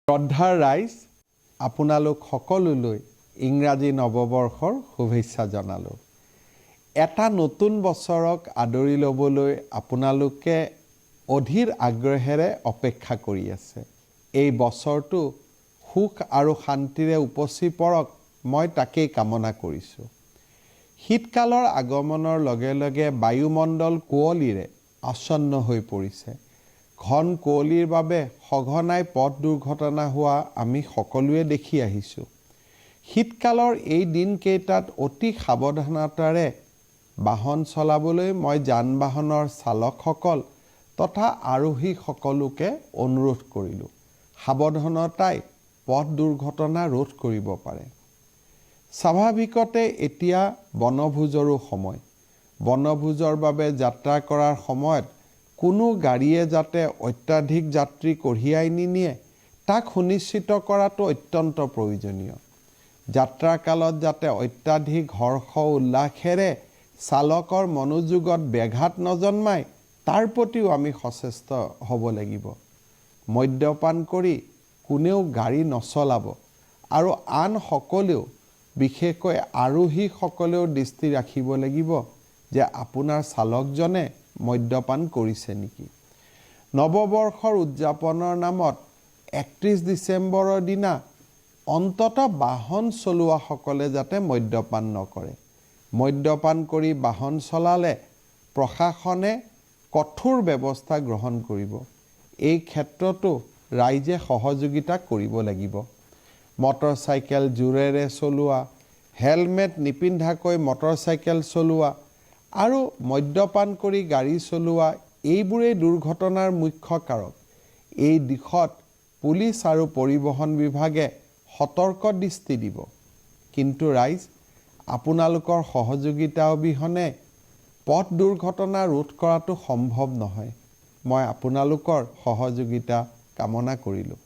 শ্ৰদ্ধাৰ ৰাইজ আপোনালোক সকলোলৈ ইংৰাজী নৱবৰ্ষৰ শুভেচ্ছা জনালোঁ। এটা নতুন বছৰক আদৰি ল'বলৈ আপোনালোকে অধীৰ আগ্ৰহেৰে অপেক্ষা কৰি আছে। এই বছৰটো সুখ আৰু শান্তিৰে উপচি পৰক, মই তাকেই কামনা কৰিছোঁ। শীতকালৰ আগমনৰ লগে লগে বায়ুমণ্ডল কুঁৱলীৰে আচ্ছন্ন হৈ পৰিছে। ঘন কুঁৱলীৰ বাবে সঘনাই পথ দুৰ্ঘটনা হোৱা আমি সকলোৱে দেখি আহিছোঁ। শীতকালৰ এই দিনকেইটাত অতি সাৱধানতাৰে বাহন চলাবলৈ মই যান বাহনৰ চালকসকল তথা আৰোহীসকলোকে অনুৰোধ কৰিলোঁ। সাৱধানতাই পথ দুৰ্ঘটনা ৰোধ কৰিব পাৰে। স্বাভাৱিকতে এতিয়া বনভোজৰো সময়। বনভোজৰ বাবে যাত্ৰা কৰাৰ সময়ত কোনো গাড়ীয়ে যাতে অত্যাধিক যাত্ৰী কঢ়িয়াই নিনিয়ে তাক সুনিশ্চিত কৰাটো অত্যন্ত প্ৰয়োজনীয়। যাত্ৰাকালত যাতে অত্যাধিক হৰ্ষ উল্লাসেৰে চালকৰ মনোযোগত ব্যাঘাত নজন্মায় তাৰ প্ৰতিও আমি সচেষ্ট হ'ব লাগিব। মদ্যপান কৰি কোনেও গাড়ী নচলাব আৰু আন সকলেও বিশেষকৈ আৰোহীসকলেও দৃষ্টি ৰাখিব লাগিব যে আপোনাৰ চালকজনে মদ্যপান কৰিছে নেকি। নৱবৰ্ষৰ উদযাপনৰ নামত 31 ডিচেম্বৰৰ দিনা অন্ততঃ বাহন চলোৱাসকলে যাতে মদ্যপান নকৰে। মদ্যপান কৰি বাহন চলালে প্ৰশাসনে কঠোৰ ব্যৱস্থা গ্ৰহণ কৰিব। এই ক্ষেত্ৰতো ৰাইজে সহযোগিতা কৰিব লাগিব। মটৰচাইকেল জোৰেৰে চলোৱা, হেলমেট নিপিন্ধাকৈ মটৰচাইকেল চলোৱা আৰু মদ্যপান কৰি গাড়ী চলোৱা এইবোৰেই দুৰ্ঘটনাৰ মুখ্য কাৰক। এই দিশত পুলিচ আৰু পৰিবহণ বিভাগে সতৰ্ক দৃষ্টি দিব। কিন্তু ৰাইজ, আপোনালোকৰ সহযোগিতা অবিহনে পথ দুৰ্ঘটনা ৰোধ কৰাটো সম্ভৱ নহয়। মই আপোনালোকৰ সহযোগিতা কামনা কৰিলোঁ।